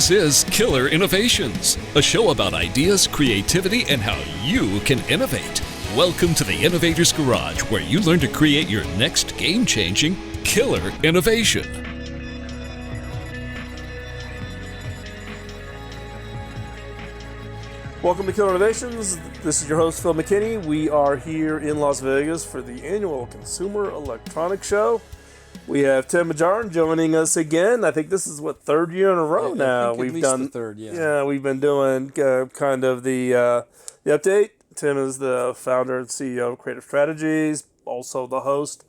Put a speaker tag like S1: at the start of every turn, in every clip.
S1: This is Killer Innovations, a show about ideas, creativity, and how you can innovate. Welcome to the Innovator's Garage, where you learn to create your next game-changing killer innovation.
S2: Welcome to Killer Innovations. This is your host, Phil McKinney. We are here in Las Vegas for the annual Consumer Electronics Show. We have Tim Bajarin joining us again. I think this is, third year in a row now.
S3: I think at least the third, yeah.
S2: Yeah, we've been doing kind of the update. Tim is the founder and CEO of Creative Strategies, also the host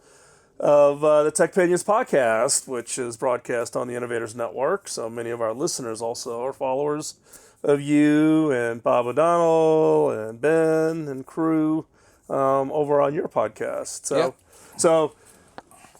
S2: of the Tech Pinions podcast, which is broadcast on the Innovators Network. So many of our listeners also are followers of you and Bob O'Donnell and Ben and crew over on your podcast. So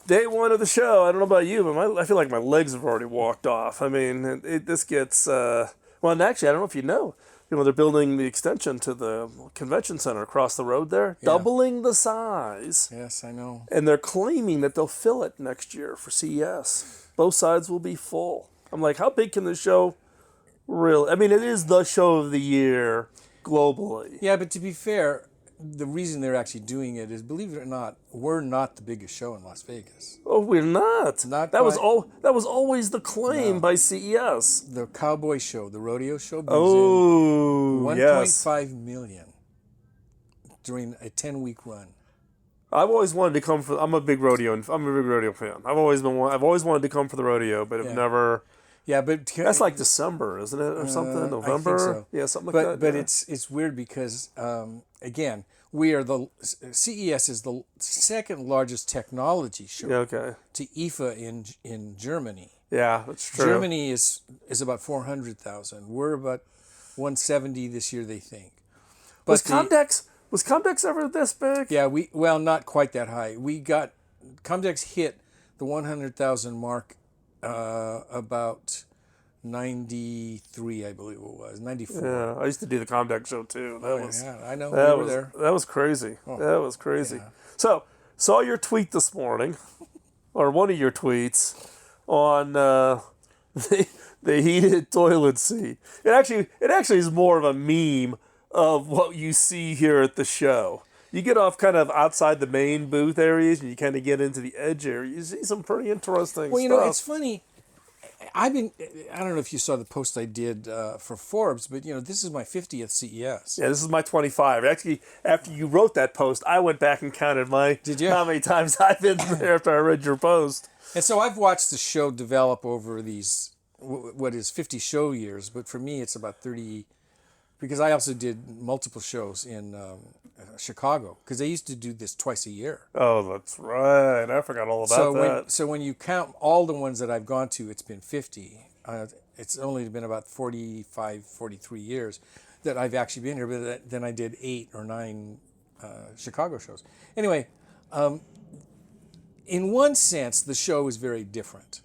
S2: day one of the show, I don't know about you, but I feel like my legs have already walked off. I mean, this gets, and actually, I don't know if you know, they're building the extension to the convention center across the road there, doubling the size.
S3: Yes, I know.
S2: And they're claiming that they'll fill it next year for CES. Both sides will be full. I'm like, how big can this show really? I mean, it is the show of the year globally.
S3: Yeah, but to be fair, the reason they're actually doing it is, believe it or not, we're not the biggest show in Las Vegas.
S2: Oh, we're not. That was always the claim by CES.
S3: The cowboy show, the rodeo show, brings in 1.5 million during a 10-week run.
S2: I've always wanted to come for. I'm a big rodeo fan. I've always wanted to come for the rodeo, but have never.
S3: Yeah, but
S2: that's like December, isn't it, or something? November.
S3: I think so.
S2: Yeah, something like that.
S3: But it's weird because again, we are CES is the second largest technology show.
S2: Okay. To
S3: IFA in Germany.
S2: Yeah, that's true.
S3: Germany is about 400,000. We're about 170 this year, they think. But
S2: was Comdex ever this big?
S3: Yeah, not quite that high. Comdex hit the 100,000 mark about 93, I believe it was, 94.
S2: Yeah, I used to do the Comdex show too.
S3: I know.
S2: That
S3: we were there.
S2: That was crazy.
S3: Oh,
S2: that was crazy.
S3: Yeah.
S2: So, saw your tweet this morning, or one of your tweets, on the heated toilet seat. It actually is more of a meme of what you see here at the show. You get off kind of outside the main booth areas, and you kind of get into the edge area. You see some pretty interesting stuff.
S3: Well, it's funny. I don't know if you saw the post I did for Forbes, but this is my 50th CES.
S2: Yeah, this is my 25. Actually, after you wrote that post, I went back and counted how many times I've been there after I read your post.
S3: And so I've watched the show develop over these, what is 50 show years, but for me it's about 30, because I also did multiple shows in Chicago, because they used to do this twice a year.
S2: Oh, that's right. I forgot all about that.
S3: So when you count all the ones that I've gone to, it's been 50. It's only been about 45, 43 years that I've actually been here, but then I did 8 or 9 Chicago shows. Anyway, in one sense, the show is very different.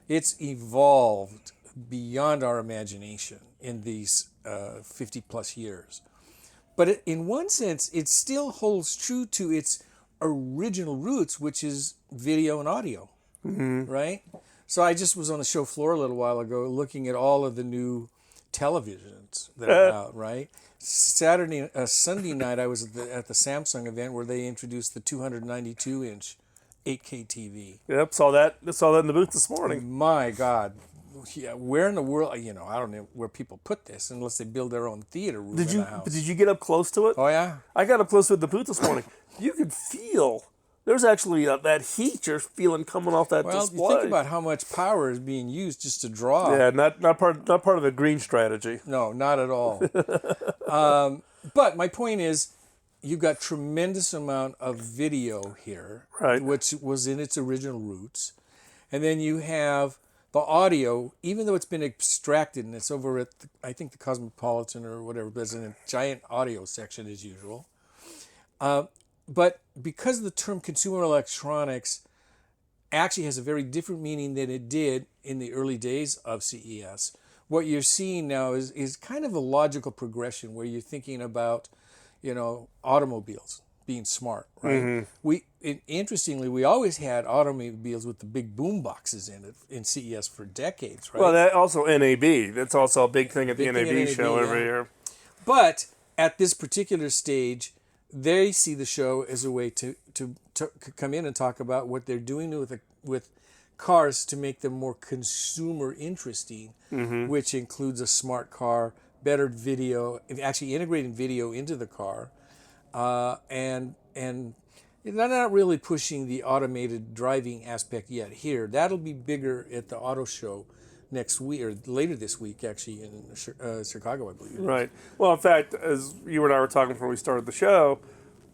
S3: It's evolved beyond our imagination in these 50 plus years. But in one sense, it still holds true to its original roots, which is video and audio, right? So I just was on the show floor a little while ago looking at all of the new televisions that are out, right? Sunday night, I was at the Samsung event where they introduced the 292-inch 8K TV.
S2: Yep, saw that in the booth this morning.
S3: My God. Yeah, where in the world, I don't know where people put this unless they build their own theater room in the house.
S2: Did you get up close to it?
S3: Oh, yeah.
S2: I got up close to the booth this morning. You could feel, there's actually that heat you're feeling coming off that display.
S3: Well, you think about how much power is being used just to draw.
S2: Yeah, not part of the green strategy.
S3: No, not at all. But my point is, you've got tremendous amount of video here,
S2: right,
S3: which was in its original roots. And then you have the audio, even though it's been extracted and it's over at, I think, the Cosmopolitan or whatever, there's a giant audio section as usual. But because the term consumer electronics actually has a very different meaning than it did in the early days of CES, what you're seeing now is kind of a logical progression where you're thinking about, automobiles, being smart, right? Interestingly, we always had automobiles with the big boom boxes in it in CES for decades, right?
S2: Well, that also NAB. That's also a big thing at the
S3: Big thing
S2: NAB
S3: at
S2: show
S3: NAB,
S2: every
S3: yeah.
S2: year.
S3: But at this particular stage, they see the show as a way to come in and talk about what they're doing with cars to make them more consumer interesting, which includes a smart car, better video, actually integrating video into the car, and they're not really pushing the automated driving aspect yet here. That'll be bigger at the auto show next week, or later this week, actually, in Chicago, I believe.
S2: Right. Well, in fact, as you and I were talking before we started the show,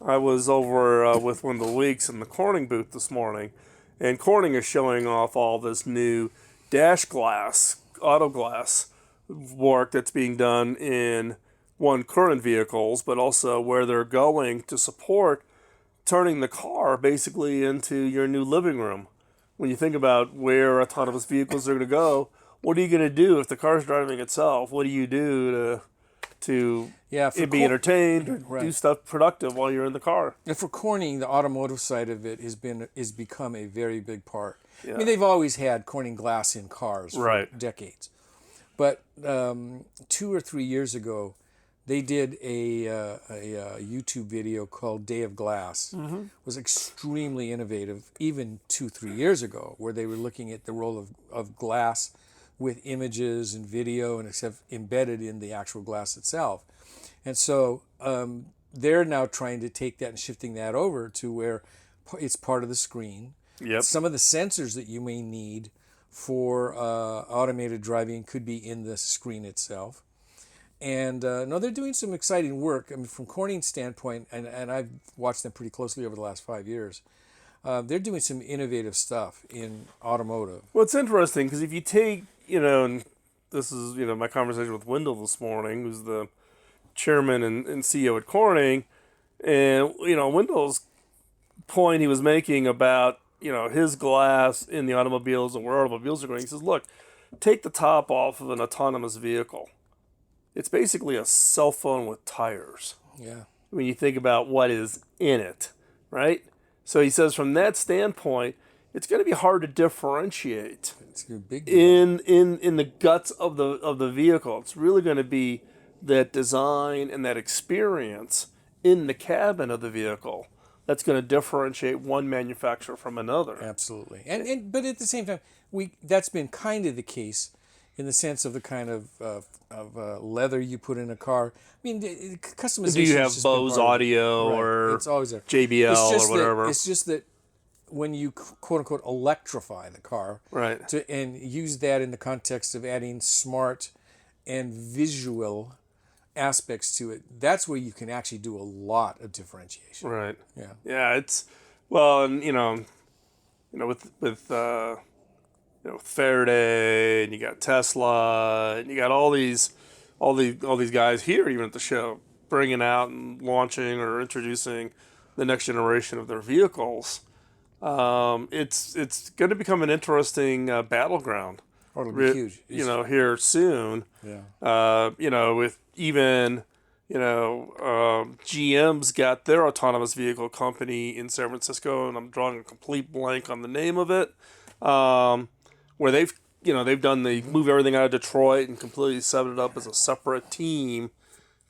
S2: I was over with Wendell Weeks in the Corning booth this morning, and Corning is showing off all this new dash glass, auto glass work that's being done in current vehicles, but also where they're going to support turning the car basically into your new living room. When you think about where autonomous vehicles are going to go, what are you going to do if the car's driving itself? What do you do to be entertained or do stuff productive while you're in the car?
S3: And for Corning, the automotive side of it has become a very big part.
S2: Yeah.
S3: I mean, they've always had Corning glass in cars for decades, but 2 or 3 years ago, they did a YouTube video called Day of Glass. It was extremely innovative, even 2-3 years ago, where they were looking at the role of glass with images and video and embedded in the actual glass itself. And so they're now trying to take that and shifting that over to where it's part of the screen.
S2: Yep.
S3: Some of the sensors that you may need for automated driving could be in the screen itself. And no, they're doing some exciting work. I mean, from Corning's standpoint, and I've watched them pretty closely over the last 5 years, they're doing some innovative stuff in automotive.
S2: Well, it's interesting because if you take, and this is, my conversation with Wendell this morning, who's the chairman and CEO at Corning, and, Wendell's point he was making about, his glass in the automobiles and where automobiles are going, he says, look, take the top off of an autonomous vehicle. It's basically a cell phone with tires.
S3: Yeah.
S2: When you think about what is in it, right? So he says from that standpoint, it's going to be hard to differentiate
S3: It's a big
S2: in the guts of the vehicle. It's really going to be that design and that experience in the cabin of the vehicle that's going to differentiate one manufacturer from another.
S3: Absolutely. And but at the same time, that's been kind of the case in the sense of the kind of leather you put in a car. I mean, customization.
S2: Do you have Bose audio or
S3: it's always there.
S2: JBL or whatever?
S3: It's just that when you quote unquote electrify the car,
S2: right,
S3: and use that in the context of adding smart and visual aspects to it, that's where you can actually do a lot of differentiation.
S2: Right.
S3: Yeah.
S2: Yeah. It's and with Faraday, and you got Tesla, and you got all these guys here, even at the show, bringing out and launching or introducing the next generation of their vehicles. It's going to become an interesting battleground.
S3: Oh, it'll be huge.
S2: Here soon.
S3: Yeah.
S2: With even GM's got their autonomous vehicle company in San Francisco, and I'm drawing a complete blank on the name of it. Where they've moved everything out of Detroit and completely set it up as a separate team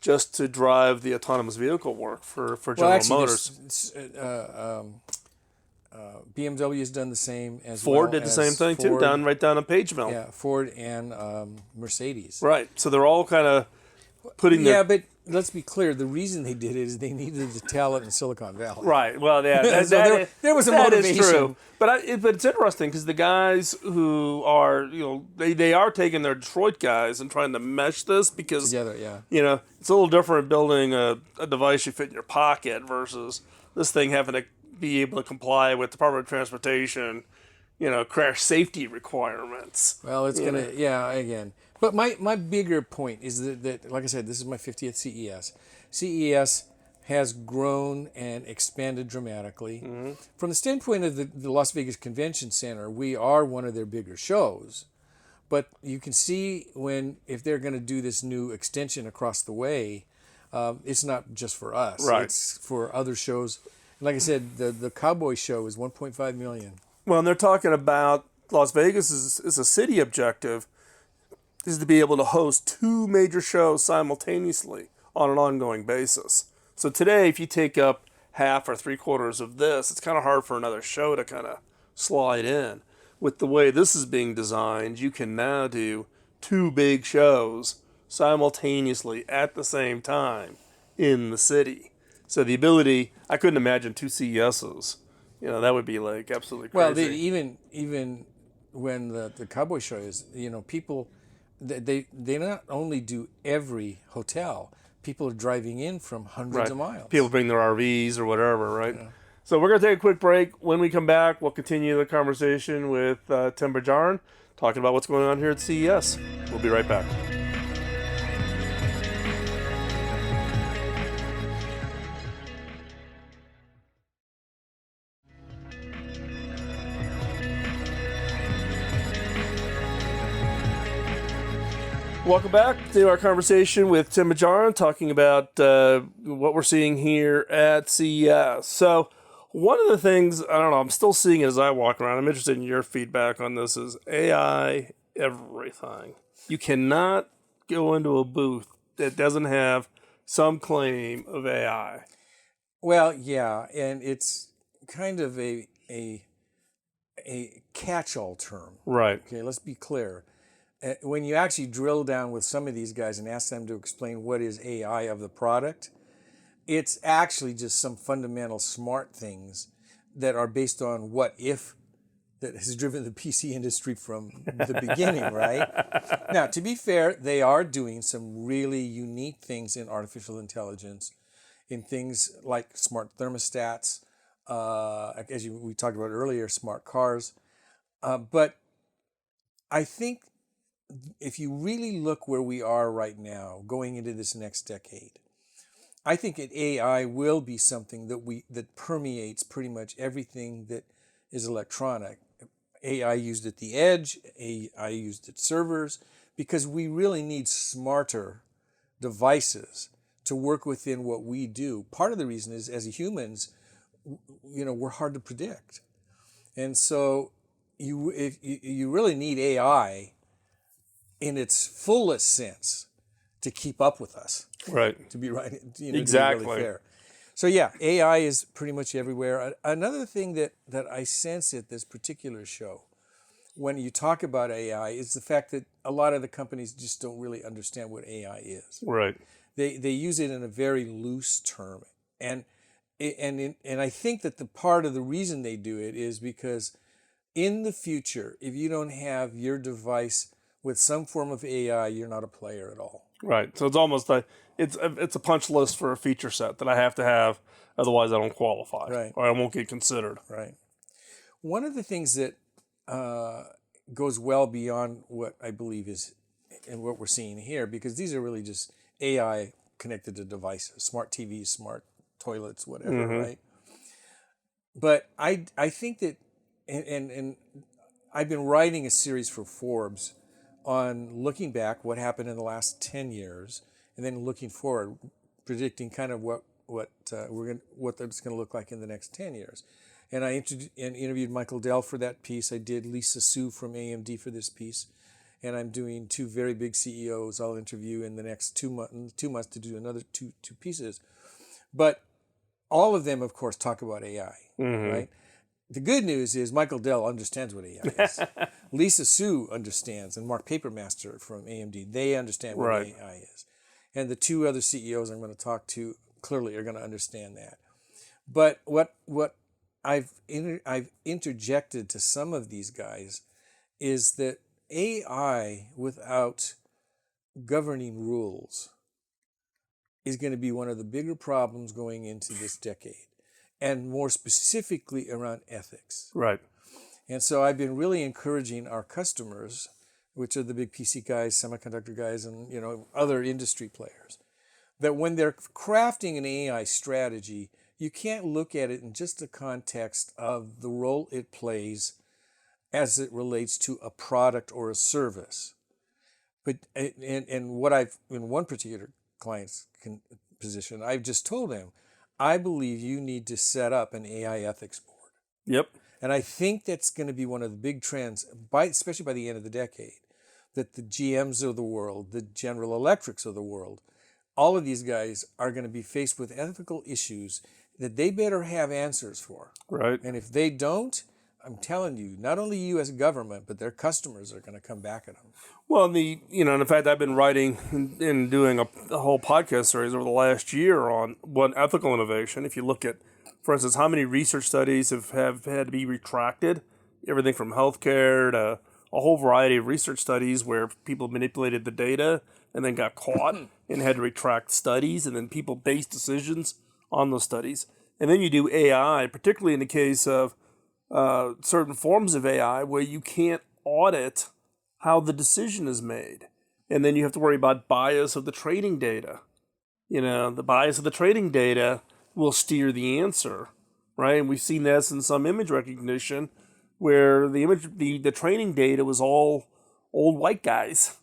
S2: just to drive the autonomous vehicle work for General Motors.
S3: BMW has done the same as
S2: Ford did the same thing too, right down in Page Mill.
S3: Yeah, Ford and Mercedes.
S2: Right, so they're all kind of putting their...
S3: Yeah, but let's be clear. The reason they did it is they needed the talent in Silicon Valley.
S2: Right. Well, yeah,
S3: there was a motivation.
S2: That is true. But it's interesting because the guys who are, they are taking their Detroit guys and trying to mesh this because
S3: together, yeah.
S2: It's a little different building a device you fit in your pocket versus this thing having to be able to comply with Department of Transportation, crash safety requirements.
S3: Well, it's gonna, again. But my bigger point is that, like I said, this is my 50th CES. CES has grown and expanded dramatically. Mm-hmm. From the standpoint of the Las Vegas Convention Center, we are one of their bigger shows. But you can see if they're going to do this new extension across the way, It's not just for us.
S2: Right.
S3: It's for other shows. Like I said, the Cowboy show is 1.5 million.
S2: Well, and they're talking about Las Vegas is a city objective is to be able to host 2 major shows simultaneously on an ongoing basis. So today, if you take up half or 3/4 of this, it's kind of hard for another show to kind of slide in. With the way this is being designed, you can now do 2 big shows simultaneously at the same time in the city. So the ability, I couldn't imagine 2 CESs. That would be like absolutely crazy.
S3: Well, even when the Cowboy show is, people, they not only do every hotel, people are driving in from hundreds of miles.
S2: People bring their RVs or whatever, right? Yeah. So we're going to take a quick break. When we come back, we'll continue the conversation with Tim Bajarin, talking about what's going on here at CES. We'll be right back. Welcome back to our conversation with Tim Bajarin, talking about what we're seeing here at CES. So one of the things, I don't know, I'm still seeing it as I walk around. I'm interested in your feedback on this, is AI everything. You cannot go into a booth that doesn't have some claim of AI.
S3: Well, yeah, and it's kind of a catch-all term.
S2: Right.
S3: Okay, let's be clear. When you actually drill down with some of these guys and ask them to explain what is AI of the product, it's actually just some fundamental smart things that are based on what if that has driven the PC industry from the beginning, right? Now, to be fair, they are doing some really unique things in artificial intelligence, in things like smart thermostats, we talked about earlier, smart cars. But I think if you really look where we are right now, going into this next decade, I think that AI will be something that permeates pretty much everything that is electronic. AI used at the edge, AI used at servers, because we really need smarter devices to work within what we do. Part of the reason is, as humans, we're hard to predict, and so you really need AI in its fullest sense to keep up with us.
S2: Right.
S3: To be right,
S2: exactly.
S3: To be really fair. So yeah, AI is pretty much everywhere. Another thing that I sense at this particular show, when you talk about AI, is the fact that a lot of the companies just don't really understand what AI is.
S2: Right.
S3: They use it in a very loose term, and I think that the part of the reason they do it is because in the future, if you don't have your device with some form of AI, you're not a player at all.
S2: Right. So it's almost like it's a punch list for a feature set that I have to have, otherwise I don't qualify.
S3: Right.
S2: Or I won't get considered.
S3: Right. One of the things that goes well beyond what I believe is and what we're seeing here, because these are really just AI connected to devices, smart TVs, smart toilets, whatever, right? But I think that, and I've been writing a series for Forbes on looking back what happened in the last 10 years and then looking forward, predicting kind of what that's going to look like in the next 10 years. And I interviewed Michael Dell for that piece. I did Lisa Su from AMD for this piece. And I'm doing 2 very big CEOs I'll interview in the next 2 months to do another two pieces. But all of them, of course, talk about AI, right? The good news is Michael Dell understands what AI is. Lisa Su understands, and Mark Papermaster from AMD, they understand what AI is. And the 2 other CEOs I'm going to talk to clearly are going to understand that. But what I've interjected to some of these guys is that AI without governing rules is going to be one of the bigger problems going into this decade, and more specifically around ethics.
S2: Right.
S3: And so I've been really encouraging our customers, which are the big PC guys, semiconductor guys, and other industry players, that when they're crafting an AI strategy, you can't look at it in just the context of the role it plays as it relates to a product or a service. But and what I've in one particular client's position. I've just told him, I believe you need to set up an AI ethics board.
S2: Yep.
S3: And I think that's going to be one of the big trends, especially by the end of the decade, that the GMs of the world, the General Electrics of the world, all of these guys are going to be faced with ethical issues that they better have answers for.
S2: Right.
S3: And if they don't, I'm telling you, not only U.S. government, but their customers are going to come back at them.
S2: Well, and in fact, I've been writing and doing a whole podcast series over the last year on what ethical innovation. If you look at, for instance, how many research studies have had to be retracted, everything from healthcare to a whole variety of research studies where people manipulated the data and then got caught and had to retract studies, and then people based decisions on those studies. And then you do AI, particularly in the case of certain forms of AI where you can't audit how the decision is made. And then you have to worry about bias of the training data. The bias of the training data will steer the answer, right? And we've seen this in some image recognition where the training data was all old white guys,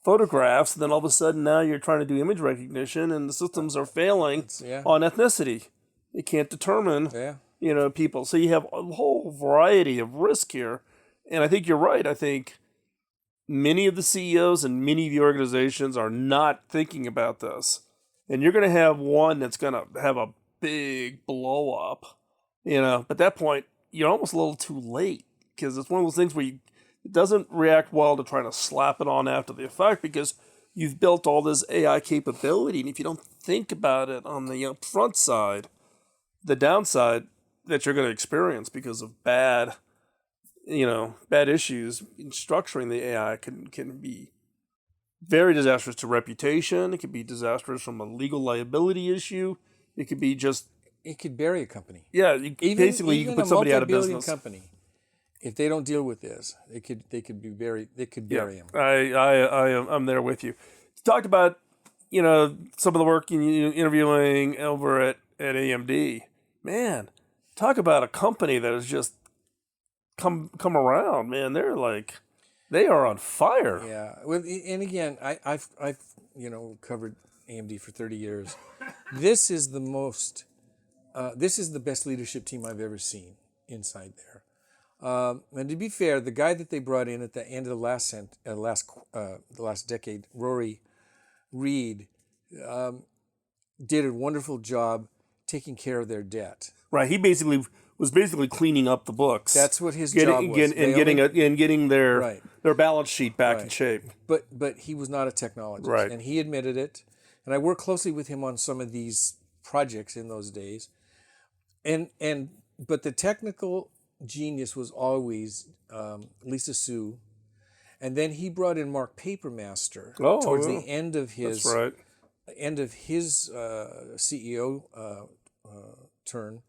S2: photographs, and then all of a sudden now you're trying to do image recognition and the systems are failing on ethnicity. It can't determine people. So you have a whole variety of risk here. And I think you're right. I think many of the CEOs and many of the organizations are not thinking about this. And you're going to have one that's going to have a big blow up. But at that point, you're almost a little too late because it's one of those things where it doesn't react well to trying to slap it on after the effect because you've built all this AI capability. And if you don't think about it on the front side, the downside that you're going to experience because of bad issues in structuring the AI can be very disastrous to reputation. It could be disastrous from a legal liability issue. It could be
S3: it could bury a company.
S2: Yeah, you can put somebody out of business.
S3: Company, if they don't deal with this, they could bury them.
S2: I'm there with you. You talked about some of the work you interviewing over at AMD. Man, talk about a company that has just come around. Man, they are on fire.
S3: Yeah. Well, and again, I've covered AMD for 30 years. This is the best leadership team I've ever seen inside there. And to be fair, the guy that they brought in at the end of the last decade, Rory Reed, did a wonderful job taking care of their debt.
S2: Right. He was basically cleaning up the books.
S3: That's what his job was.
S2: Getting their balance sheet back in shape.
S3: But he was not a technologist,
S2: right.
S3: And he admitted it. And I worked closely with him on some of these projects in those days. But the technical genius was always Lisa Su, and then he brought in Mark Papermaster towards the end of his CEO turn,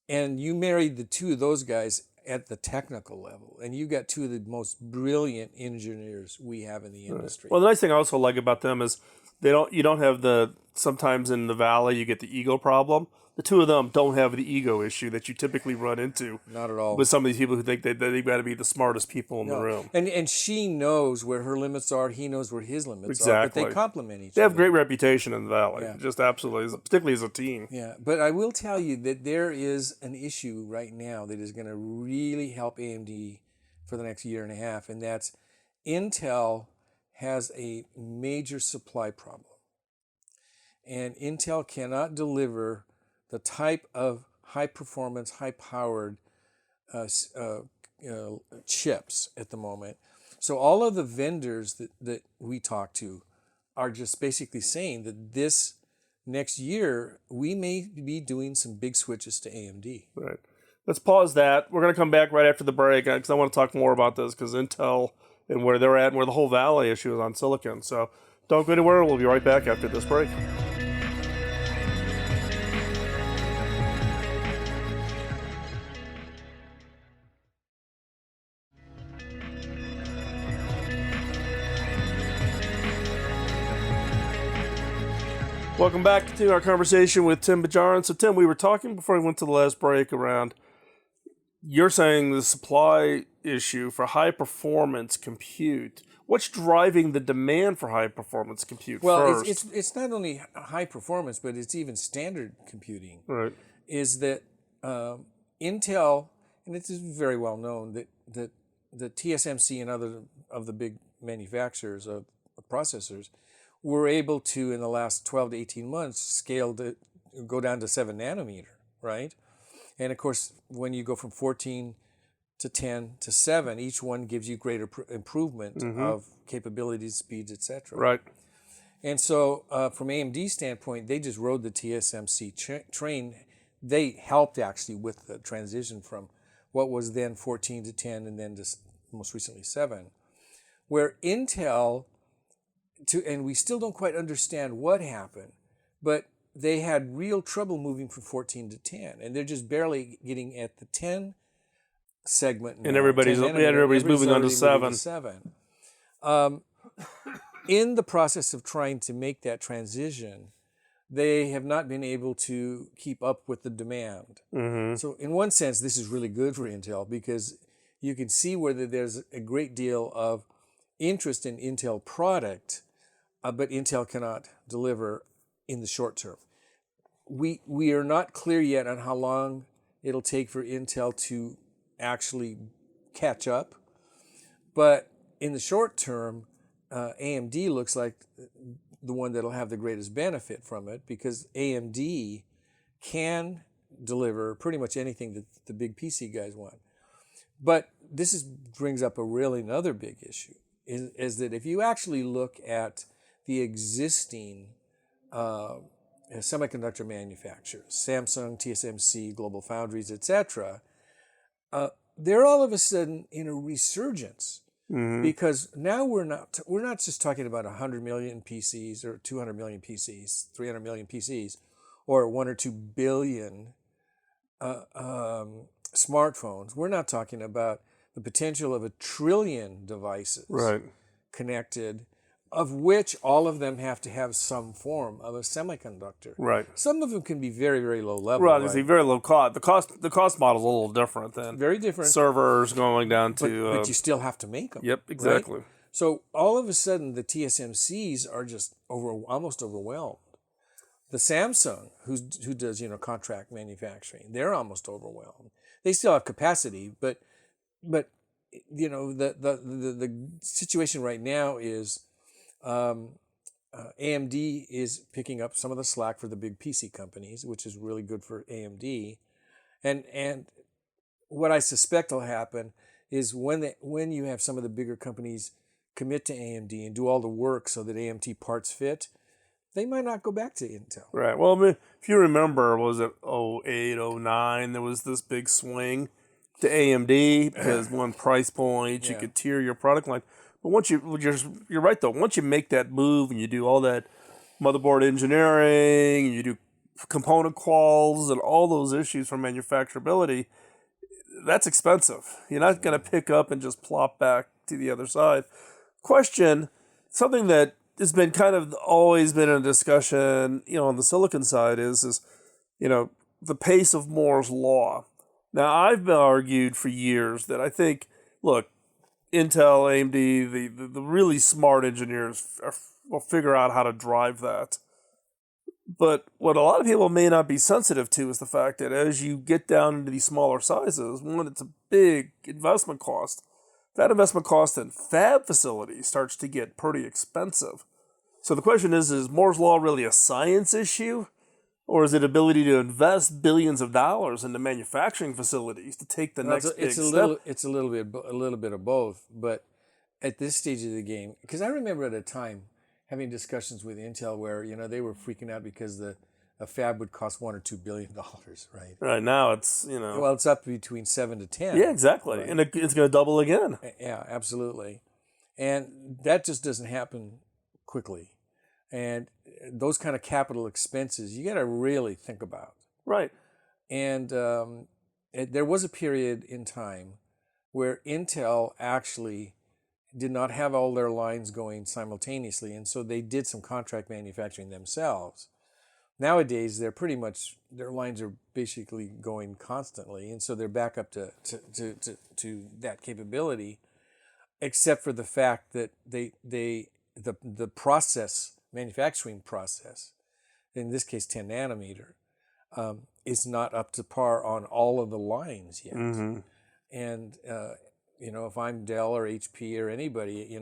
S3: and you married the two of those guys at the technical level, and you got two of the most brilliant engineers we have in the industry.
S2: Well, the nice thing I also like about them is you don't have sometimes in the Valley you get the ego problem. The two of them don't have the ego issue that you typically run into.
S3: Not at all.
S2: With some of these people who think that they've got to be the smartest people in the room.
S3: And she knows where her limits are. He knows where his limits
S2: are.
S3: But they complement each other.
S2: They have great reputation in the Valley. Just absolutely, particularly as a team.
S3: Yeah, but I will tell you that there is an issue right now that is going to really help AMD for the next year and a half, and that's Intel has a major supply problem. And Intel cannot deliver the type of high-performance, high-powered chips at the moment. So all of the vendors that we talk to are just basically saying that this next year we may be doing some big switches to AMD.
S2: Right. Let's pause that. We're going to come back right after the break because I want to talk more about this because Intel and where they're at and where the whole Valley issue is on silicon. So don't go anywhere. We'll be right back after this break. Welcome back to our conversation with Tim Bajarin. So, Tim, we were talking before we went to the last break around, you're saying the supply issue for high-performance compute. what's driving the demand for high performance compute
S3: Well,
S2: first?
S3: it's not only high performance, but it's even standard computing.
S2: Right.
S3: Is that Intel, and it is very well known that the TSMC and other of the big manufacturers of processors were able to, in the last 12 to 18 months, go down to 7 nanometer, right? And of course, when you go from 14 to 10 to 7, each one gives you greater improvement of capabilities, speeds, etc.
S2: Right.
S3: And so, from AMD's standpoint, they just rode the TSMC train. They helped actually with the transition from what was then 14 to 10 and then to most recently 7. Where Intel, and we still don't quite understand what happened, but they had real trouble moving from 14 to 10. And they're just barely getting at the 10 segment now.
S2: And everybody's moving on to 7.
S3: In the process of trying to make that transition, they have not been able to keep up with the demand. So in one sense, this is really good for Intel because you can see where there's a great deal of interest in Intel product, but Intel cannot deliver in the short term. We are not clear yet on how long it'll take for Intel to actually catch up, but in the short term, AMD looks like the one that'll have the greatest benefit from it because AMD can deliver pretty much anything that the big PC guys want. But this brings up another big issue, is that if you actually look at the existing semiconductor manufacturers, Samsung, TSMC, Global Foundries, etc., they're all of a sudden in a resurgence. Because now we're not just talking about 100 million PCs or 200 million PCs, 300 million PCs, or 1 or 2 billion smartphones. We're not talking about the potential of 1 trillion devices connected, of which all of them have to have some form of a semiconductor.
S2: Right.
S3: Some of them can be very, very low level.
S2: Right, it's very low cost. The cost model is a little different than
S3: very different
S2: servers going down to.
S3: But you still have to make them.
S2: Yep, exactly.
S3: Right? So all of a sudden, the TSMCs are just almost overwhelmed. The Samsung, who does contract manufacturing, they're almost overwhelmed. They still have capacity, but the situation right now is. AMD is picking up some of the slack for the big PC companies, which is really good for AMD. And what I suspect will happen is when you have some of the bigger companies commit to AMD and do all the work so that AMD parts fit, they might not go back to Intel.
S2: Right. Well, I mean, if you remember, was it 08, 09, there was this big swing to AMD because one price point, you could tier your product line. But you're right though. Once you make that move and you do all that motherboard engineering, and you do component quals and all those issues for manufacturability, that's expensive. You're not going to pick up and just plop back to the other side. Question: something that has been kind of always been a discussion, on the silicon side is the pace of Moore's law. Now I've argued for years that I think, look. Intel, AMD, the really smart engineers will figure out how to drive that. But what a lot of people may not be sensitive to is the fact that as you get down into these smaller sizes, one, it's a big investment cost. That investment cost in fab facilities starts to get pretty expensive. So the question is Moore's Law really a science issue? Or is it ability to invest billions of dollars into manufacturing facilities to take the next big step?
S3: It's a little bit of both. But at this stage of the game, because I remember at a time having discussions with Intel where they were freaking out because a fab would cost $1 or $2 billion, right?
S2: Right now it's
S3: Well, it's up between 7 to 10.
S2: Yeah, exactly, right? And it's going to double again.
S3: Yeah, absolutely, and that just doesn't happen quickly. And those kind of capital expenses, you got to really think about.
S2: Right.
S3: And there was a period in time where Intel actually did not have all their lines going simultaneously, and so they did some contract manufacturing themselves. Nowadays, their lines are basically going constantly, and so they're back up to that capability. except for the fact that the manufacturing process, in this case 10 nanometer, is not up to par on all of the lines yet. And if I'm Dell or HP or anybody,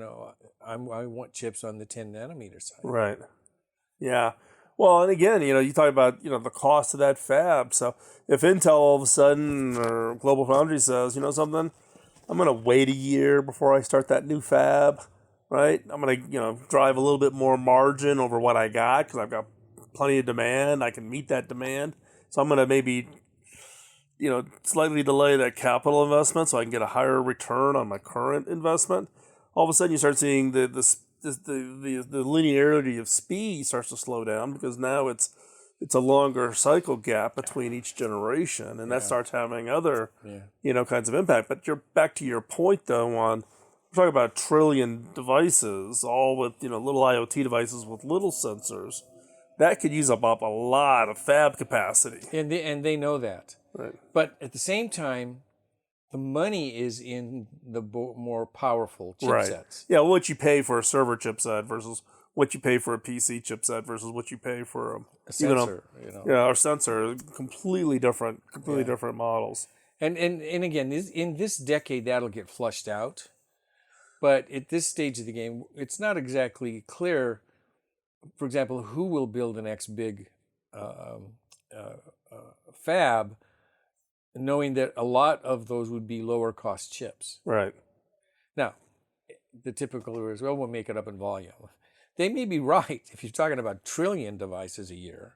S3: I want chips on the 10 nanometer side.
S2: Right. Yeah. Well, and again, you talk about, the cost of that fab. So if Intel all of a sudden or Global Foundry says, something, I'm going to wait a year before I start that new fab, right? I'm going to, drive a little bit more margin over what I got because I've got plenty of demand. I can meet that demand. So I'm going to maybe, slightly delay that capital investment so I can get a higher return on my current investment. All of a sudden you start seeing the linearity of speed starts to slow down because now it's a longer cycle gap between each generation, and that starts having other kinds of impact. But you're back to your point though on we're talking about 1 trillion devices, all with little IoT devices with little sensors. That could use up a lot of fab capacity,
S3: and they know that.
S2: Right.
S3: But at the same time, the money is in the more powerful chipsets.
S2: Right. Yeah, what you pay for a server chipset versus what you pay for a PC chipset versus what you pay for
S3: a sensor.
S2: Or sensor, completely different models.
S3: And again, in this decade, that'll get flushed out. But at this stage of the game, it's not exactly clear, for example, who will build the next big fab, knowing that a lot of those would be lower cost chips.
S2: Right.
S3: Now, the typical is, we'll make it up in volume. They may be right if you're talking about 1 trillion devices a year,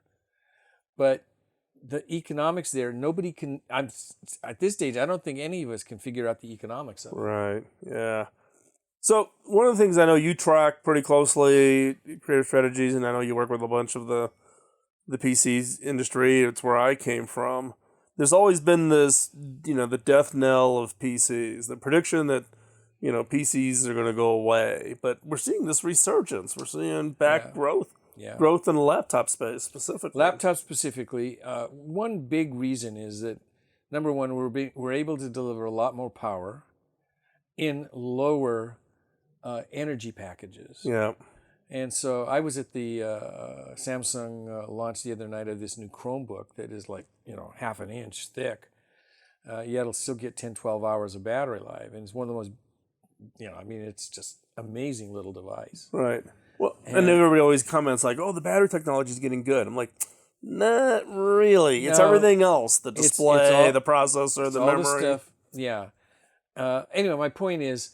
S3: but the economics there, nobody can, at this stage, I don't think any of us can figure out the economics of it.
S2: Right, yeah. So one of the things I know you track pretty closely, Creative Strategies, and I know you work with a bunch of the PC industry. It's where I came from. There's always been this, the death knell of PCs, the prediction that, PCs are going to go away. But we're seeing this resurgence. We're seeing growth in the laptop space specifically.
S3: Laptop specifically, one big reason is that, number one, we're able to deliver a lot more power in lower energy packages.
S2: Yeah.
S3: And so I was at the Samsung launch the other night of this new Chromebook that is like, half an inch thick. Yet it'll still get 10, 12 hours of battery life. And it's one of the most, it's just amazing little device.
S2: Right. Well, and everybody always comments like, oh, the battery technology is getting good. I'm like, not really. It's everything else. The display, the processor, the memory.
S3: All the stuff. Yeah. Anyway, my point is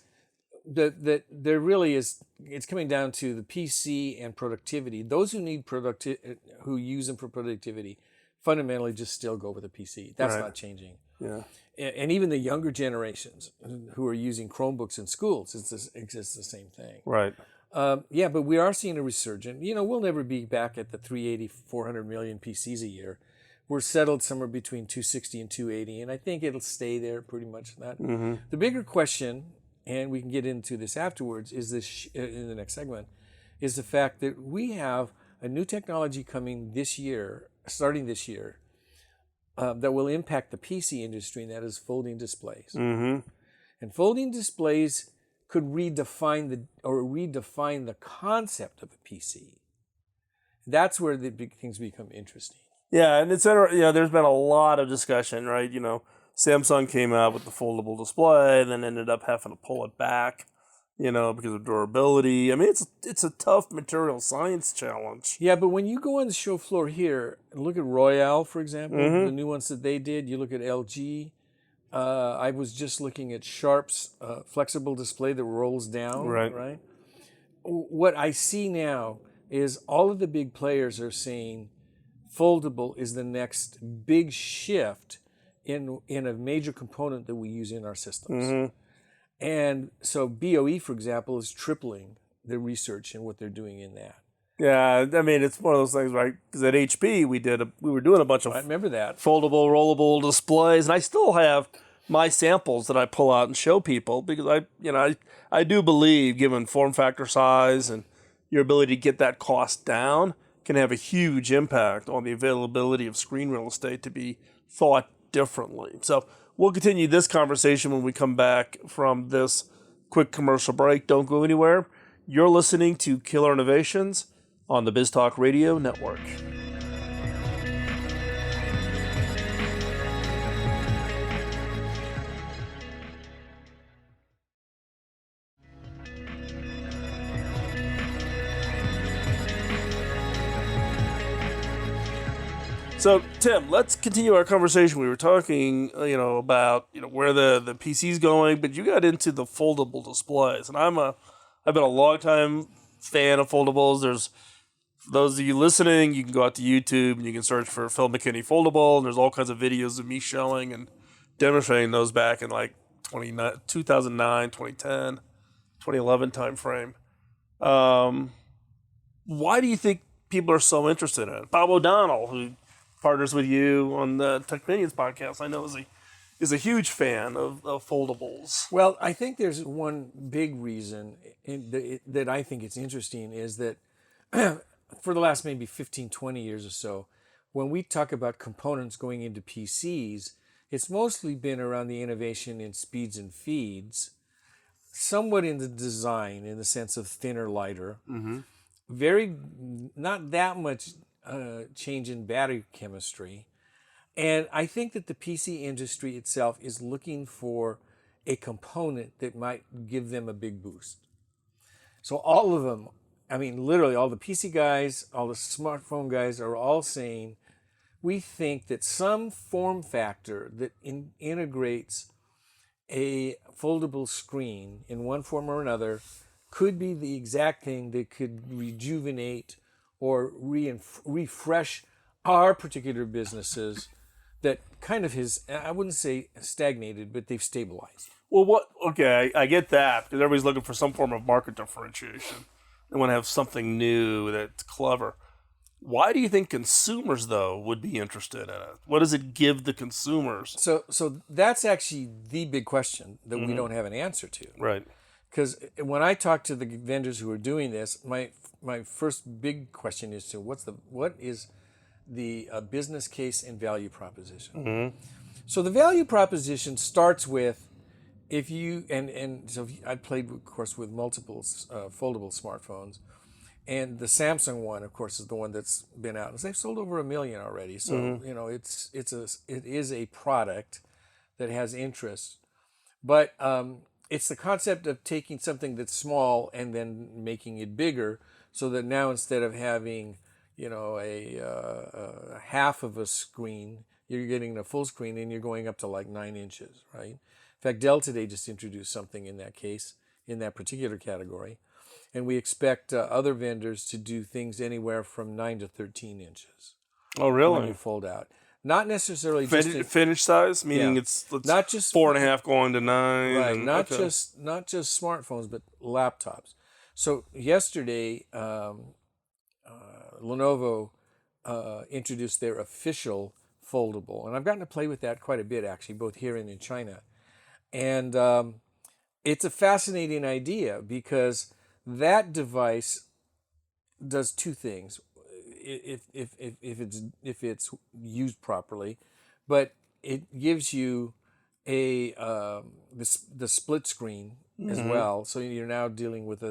S3: that there really is, it's coming down to the PC and productivity. Those who need who use them for productivity, fundamentally just still go with a PC. That's not changing.
S2: Yeah.
S3: And even the younger generations who are using Chromebooks in schools, it's the same thing.
S2: Right.
S3: But we are seeing a resurgence. We'll never be back at the 380, 400 million PCs a year. We're settled somewhere between 260 and 280, and I think it'll stay there pretty much. That. Mm-hmm. The bigger question, and we can get into this afterwards, is this in the next segment, is the fact that we have a new technology coming this year, starting this year, that will impact the PC industry, and that is folding displays.
S2: Mm-hmm.
S3: And folding displays could redefine the concept of a PC. That's where the big things become interesting.
S2: Yeah, and there's been a lot of discussion, right? Samsung came out with the foldable display, then ended up having to pull it back, because of durability. I mean, it's a tough material science challenge.
S3: Yeah, but when you go on the show floor here and look at Royale, for example, the new ones that they did, you look at LG. I was just looking at Sharp's flexible display that rolls down. Right. What I see now is all of the big players are saying foldable is the next big shift in a major component that we use in our systems. Mm-hmm. And so BOE, for example, is tripling the research and what they're doing in that.
S2: Yeah, I mean, it's one of those things, right? Because at HP, we were doing a bunch of
S3: I remember that.
S2: Foldable, rollable displays, and I still have my samples that I pull out and show people because I do believe, given form factor size and your ability to get that cost down, can have a huge impact on the availability of screen real estate to be thought differently. So we'll continue this conversation when we come back from this quick commercial break. Don't go anywhere. You're listening to Killer Innovations on the BizTalk Radio Network. So, Tim, let's continue our conversation. We were talking, about where the PC's going, but you got into the foldable displays, and I've been a long time fan of foldables. For those of you listening, you can go out to YouTube and you can search for Phil McKinney foldable, and there's all kinds of videos of me showing and demonstrating those back in like 2009, 2010, 2011 timeframe. Why do you think people are so interested in it? Bob O'Donnell, who partners with you on the Tech Minions podcast, I know is a huge fan of foldables.
S3: Well, I think there's one big reason that I think it's interesting is that for the last maybe 15, 20 years or so, when we talk about components going into PCs, it's mostly been around the innovation in speeds and feeds, somewhat in the design in the sense of thinner, lighter, not that much change in battery chemistry. And I think that the PC industry itself is looking for a component that might give them a big boost. So all of them, I mean, literally all the PC guys, all the smartphone guys are all saying, we think that some form factor that integrates a foldable screen in one form or another could be the exact thing that could rejuvenate or refresh our particular businesses that kind of I wouldn't say stagnated, but they've stabilized.
S2: Well, I get that, because everybody's looking for some form of market differentiation. They want to have something new that's clever. Why do you think consumers, though, would be interested in it? What does it give the consumers?
S3: So that's actually the big question that we don't have an answer to.
S2: Right.
S3: Because when I talk to the vendors who are doing this, my first big question is what is the business case and value proposition? So the value proposition starts with if you so I played, of course, with multiple foldable smartphones, and the Samsung one, of course, is the one that's been out. They've sold over 1 million already. So it is a product that has interest, but it's the concept of taking something that's small and then making it bigger, so that now instead of having a half of a screen, you're getting a full screen, and you're going up to like 9 inches, right? In fact, Dell today just introduced something in that case, in that particular category, and we expect other vendors to do things anywhere from 9 to 13 inches.
S2: Oh, really?
S3: When you fold out. Not necessarily
S2: finish size, meaning it's
S3: not just
S2: 4.5 going to 9.
S3: Right. Not just smartphones, but laptops. So yesterday, Lenovo introduced their official foldable, and I've gotten to play with that quite a bit, actually, both here and in China. And it's a fascinating idea because that device does two things. If it's used properly, but it gives you the split screen as well. So you're now dealing with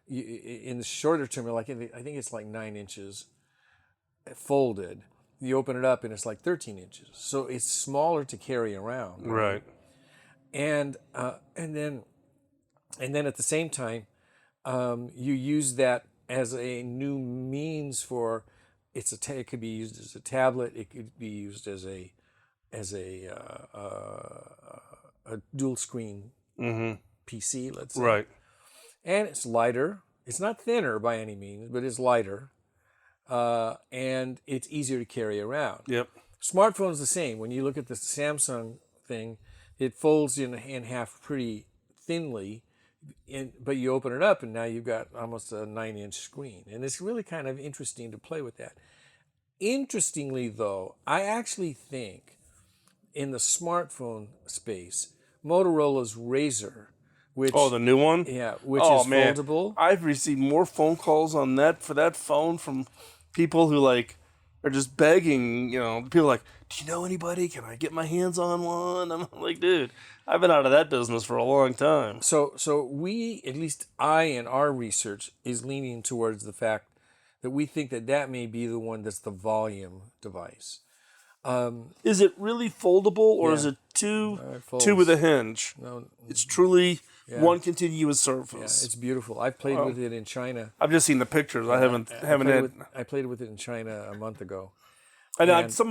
S3: in the shorter term, I think it's like 9 inches folded. You open it up and it's like 13 inches. So it's smaller to carry around.
S2: Right.
S3: And then at the same time, you use that as a new means for it could be used as a tablet. It could be used as a dual screen PC, let's say.
S2: Right.
S3: And it's lighter. It's not thinner by any means, but it's lighter, and it's easier to carry around.
S2: Yep.
S3: Smartphone's the same. When you look at the Samsung thing, it folds in half pretty thinly. But you open it up and now you've got almost a 9-inch screen. And it's really kind of interesting to play with that. Interestingly, though, I actually think in the smartphone space, Motorola's Razr, which...
S2: Oh, the new one?
S3: Yeah, which is foldable.
S2: I've received more phone calls on that, for that phone, from people who are just begging, people are like, do you know anybody? Can I get my hands on one? I'm like, dude, I've been out of that business for a long time.
S3: So we, at least I in our research, is leaning towards the fact that we think that may be the one that's the volume device.
S2: Is it really foldable, or is it two with a hinge?
S3: No,
S2: it's truly one continuous surface.
S3: Yeah, it's beautiful. I've played with it in China.
S2: I've just seen the pictures. I haven't
S3: I played with it in China a month ago.
S2: And some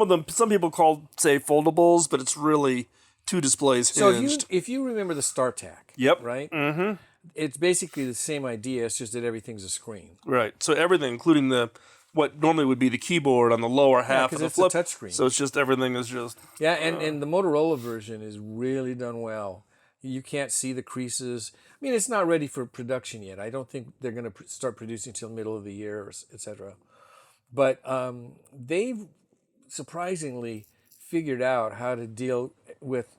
S2: people say foldables, but it's really two displays hinged.
S3: So if you remember the StarTAC,
S2: yep,
S3: right? Mm-hmm. It's basically the same idea. It's just that everything's a screen.
S2: Right. So everything, including what normally would be the keyboard on the lower half of the flip.
S3: It's a touch screen.
S2: So it's just everything is just.
S3: Yeah, and the Motorola version is really done well. You can't see the creases. I mean, it's not ready for production yet. I don't think they're going to start producing until middle of the year, etc. But they've surprisingly figured out how to deal with.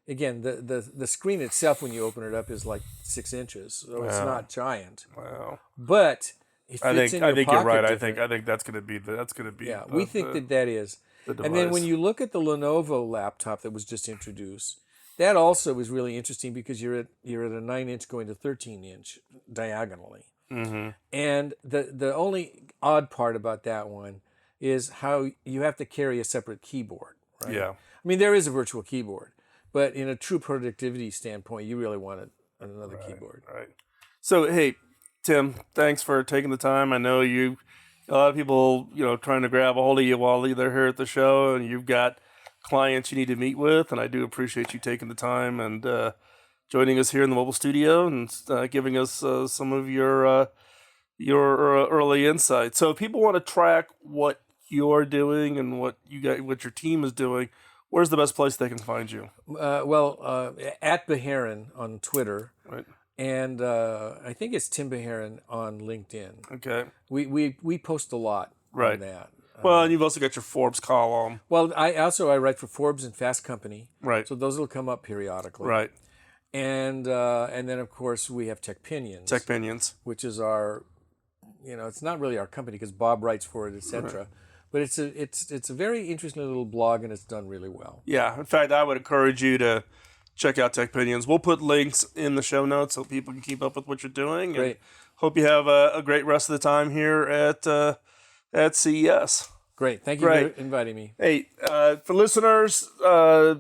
S3: Again, the screen itself, when you open it up, is like 6 inches, so it's not giant.
S2: Wow!
S3: But it fits in your
S2: think
S3: pocket
S2: you're right.
S3: different.
S2: I think that's going to be
S3: Yeah, we think that is. And then when you look at the Lenovo laptop that was just introduced, that also is really interesting because you're at a 9-inch going to 13-inch diagonally. Mm-hmm. And the only odd part about that one is how you have to carry a separate keyboard. Right?
S2: Yeah.
S3: I mean, there is a virtual keyboard. But in a true productivity standpoint, you really want another keyboard.
S2: Right. So, hey, Tim, thanks for taking the time. I know a lot of people, trying to grab a hold of you while they're here at the show, and you've got clients you need to meet with, and I do appreciate you taking the time and joining us here in the mobile studio and giving us some of your early insights. So, if people want to track what you're doing and what your team is doing, where's the best place they can find you?
S3: At Bajarin on Twitter.
S2: Right.
S3: And I think it's Tim Bajarin on LinkedIn.
S2: Okay.
S3: We post a lot on that.
S2: Well, and you've also got your Forbes column.
S3: Well, I write for Forbes and Fast Company.
S2: Right.
S3: So those will come up periodically.
S2: Right.
S3: And then, of course, we have Techpinions.
S2: Techpinions.
S3: Which is our, it's not really our company because Bob writes for it, etc. Right. But it's a very interesting little blog, and it's done really well.
S2: Yeah. In fact, I would encourage you to check out TechPinions. We'll put links in the show notes so people can keep up with what you're doing.
S3: Great.
S2: And hope you have a great rest of the time here at CES.
S3: Great. Thank you for inviting me.
S2: Hey, for listeners, we're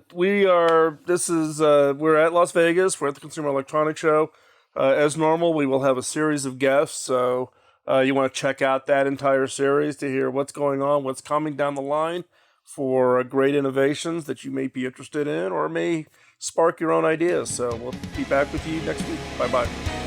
S2: at Las Vegas. We're at the Consumer Electronics Show. As normal, we will have a series of guests. So you want to check out that entire series to hear what's going on, what's coming down the line for great innovations that you may be interested in or may spark your own ideas. So we'll be back with you next week. Bye-bye.